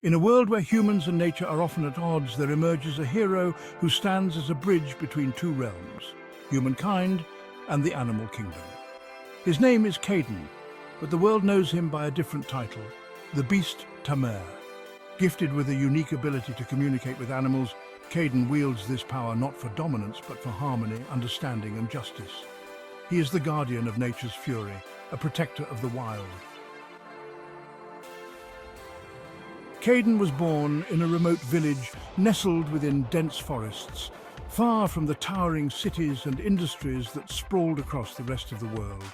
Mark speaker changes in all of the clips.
Speaker 1: In a world where humans and nature are often at odds, there emerges a hero who stands as a bridge between two realms, humankind and the animal kingdom. His name is Caden, but the world knows him by a different title, the Beast Tamer. Gifted with a unique ability to communicate with animals, Caden wields this power not for dominance but for harmony, understanding and justice. He is the guardian of nature's fury, a protector of the wild. Caden was born in a remote village nestled within dense forests, far from the towering cities and industries that sprawled across the rest of the world.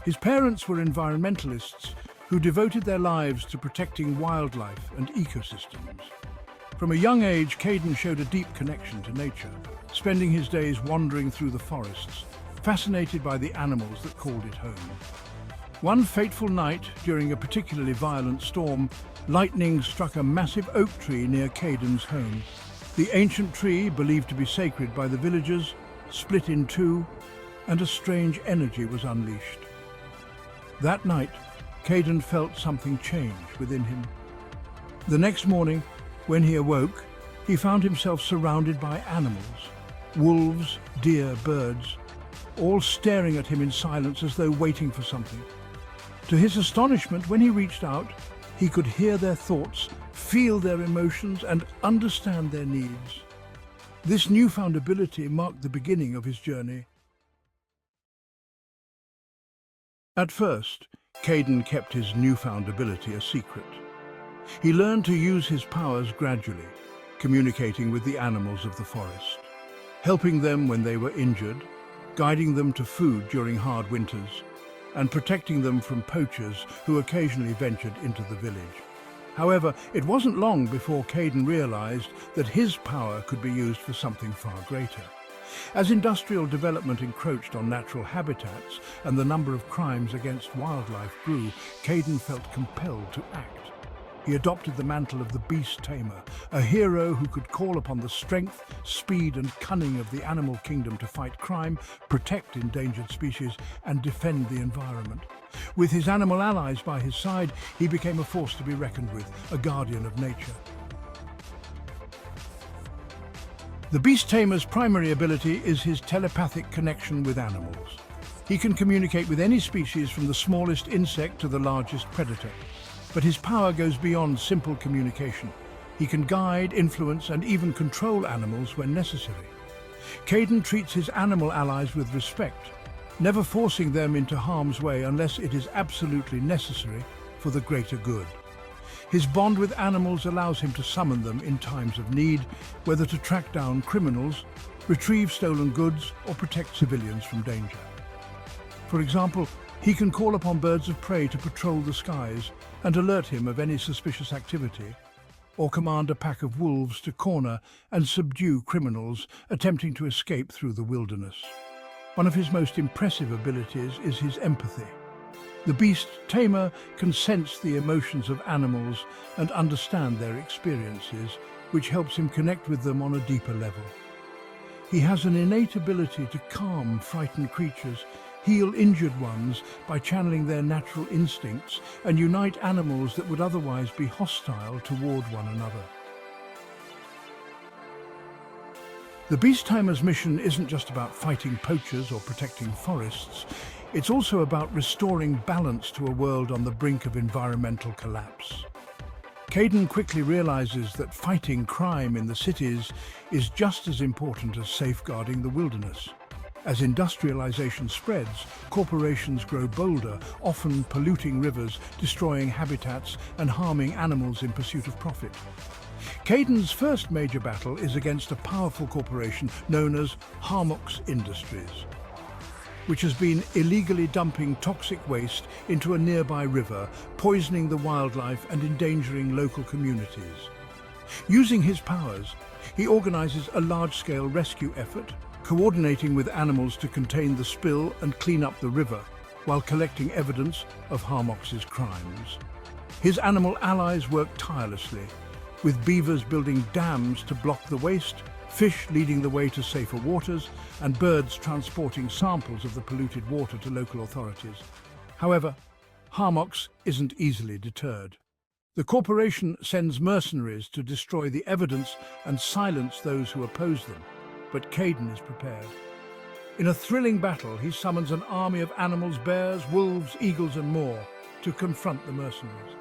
Speaker 1: His parents were environmentalists who devoted their lives to protecting wildlife and ecosystems. From a young age, Caden showed a deep connection to nature, spending his days wandering through the forests, fascinated by the animals that called it home. One fateful night, during a particularly violent storm, lightning struck a massive oak tree near Caden's home. The ancient tree, believed to be sacred by the villagers, split in two, and a strange energy was unleashed. That night, Caden felt something change within him. The next morning, when he awoke, he found himself surrounded by animals, wolves, deer, birds, all staring at him in silence as though waiting for something. To his astonishment, when he reached out, he could hear their thoughts, feel their emotions, and understand their needs. This newfound ability marked the beginning of his journey. At first, Caden kept his newfound ability a secret. He learned to use his powers gradually, communicating with the animals of the forest, helping them when they were injured, guiding them to food during hard winters, and protecting them from poachers who occasionally ventured into the village. However, it wasn't long before Caden realized that his power could be used for something far greater. As industrial development encroached on natural habitats and the number of crimes against wildlife grew, Caden felt compelled to act. He adopted the mantle of the Beast Tamer, a hero who could call upon the strength, speed and cunning of the animal kingdom to fight crime, protect endangered species and defend the environment. With his animal allies by his side, he became a force to be reckoned with, a guardian of nature. The Beast Tamer's primary ability is his telepathic connection with animals. He can communicate with any species from the smallest insect to the largest predator. But his power goes beyond simple communication. He can guide, influence, and even control animals when necessary. Caden treats his animal allies with respect, never forcing them into harm's way unless it is absolutely necessary for the greater good. His bond with animals allows him to summon them in times of need, whether to track down criminals, retrieve stolen goods, or protect civilians from danger. For example, he can call upon birds of prey to patrol the skies and alert him of any suspicious activity, or command a pack of wolves to corner and subdue criminals attempting to escape through the wilderness. One of his most impressive abilities is his empathy. The Beast Tamer can sense the emotions of animals and understand their experiences, which helps him connect with them on a deeper level. He has an innate ability to calm frightened creatures, heal injured ones by channeling their natural instincts, and unite animals that would otherwise be hostile toward one another. The Beast Tamer's mission isn't just about fighting poachers or protecting forests, it's also about restoring balance to a world on the brink of environmental collapse. Caden quickly realizes that fighting crime in the cities is just as important as safeguarding the wilderness. As industrialization spreads, corporations grow bolder, often polluting rivers, destroying habitats, and harming animals in pursuit of profit. Caden's first major battle is against a powerful corporation known as Harmox Industries, which has been illegally dumping toxic waste into a nearby river, poisoning the wildlife and endangering local communities. Using his powers, he organizes a large-scale rescue effort, coordinating with animals to contain the spill and clean up the river, while collecting evidence of Harmox's crimes. His animal allies work tirelessly, with beavers building dams to block the waste, fish leading the way to safer waters, and birds transporting samples of the polluted water to local authorities. However, Harmox isn't easily deterred. The corporation sends mercenaries to destroy the evidence and silence those who oppose them, but Caden is prepared. In a thrilling battle, he summons an army of animals, bears, wolves, eagles and more, to confront the mercenaries.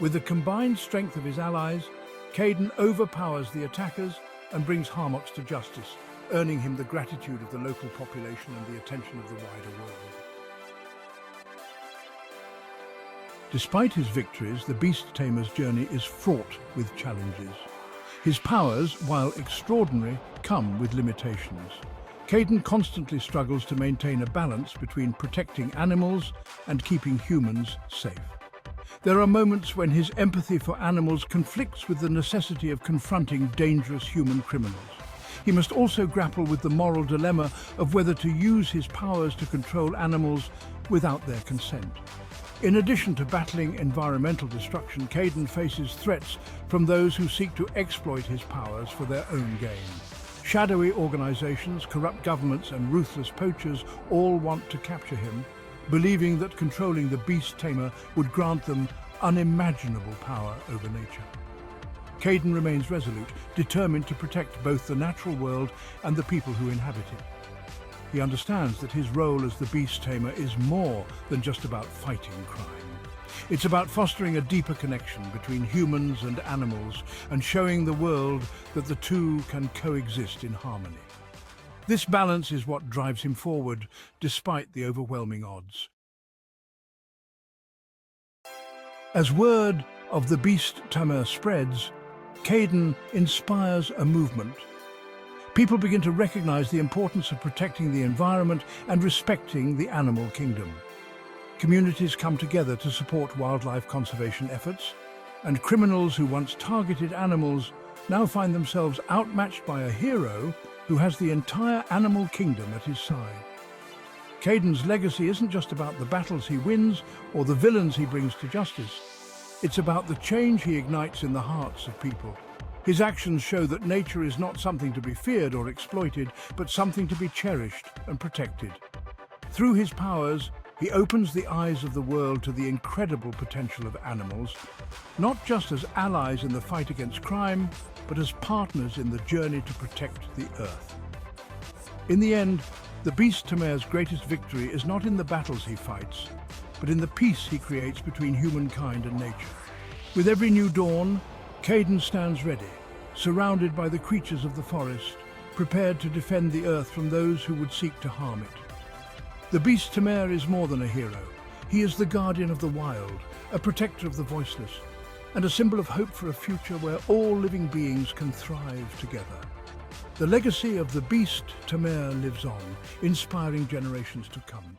Speaker 1: With the combined strength of his allies, Caden overpowers the attackers and brings Harmox to justice, earning him the gratitude of the local population and the attention of the wider world. Despite his victories, the Beast Tamer's journey is fraught with challenges. His powers, while extraordinary, come with limitations. Caden constantly struggles to maintain a balance between protecting animals and keeping humans safe. There are moments when his empathy for animals conflicts with the necessity of confronting dangerous human criminals. He must also grapple with the moral dilemma of whether to use his powers to control animals without their consent. In addition to battling environmental destruction, Caden faces threats from those who seek to exploit his powers for their own gain. Shadowy organizations, corrupt governments and ruthless poachers all want to capture him, believing that controlling the Beast Tamer would grant them unimaginable power over nature. Caden remains resolute, determined to protect both the natural world and the people who inhabit it. He understands that his role as the Beast Tamer is more than just about fighting crime. It's about fostering a deeper connection between humans and animals and showing the world that the two can coexist in harmony. This balance is what drives him forward, despite the overwhelming odds. As word of the Beast Tamer spreads, Caden inspires a movement. People begin to recognize the importance of protecting the environment and respecting the animal kingdom. Communities come together to support wildlife conservation efforts, and criminals who once targeted animals now find themselves outmatched by a hero who has the entire animal kingdom at his side. Caden's legacy isn't just about the battles he wins or the villains he brings to justice. It's about the change he ignites in the hearts of people. His actions show that nature is not something to be feared or exploited, but something to be cherished and protected. Through his powers, he opens the eyes of the world to the incredible potential of animals, not just as allies in the fight against crime, but as partners in the journey to protect the Earth. In the end, the Beast Tamer's greatest victory is not in the battles he fights, but in the peace he creates between humankind and nature. With every new dawn, Caden stands ready, surrounded by the creatures of the forest, prepared to defend the Earth from those who would seek to harm it. The Beast Tamer is more than a hero. He is the guardian of the wild, a protector of the voiceless, and a symbol of hope for a future where all living beings can thrive together. The legacy of the Beast Tamer lives on, inspiring generations to come.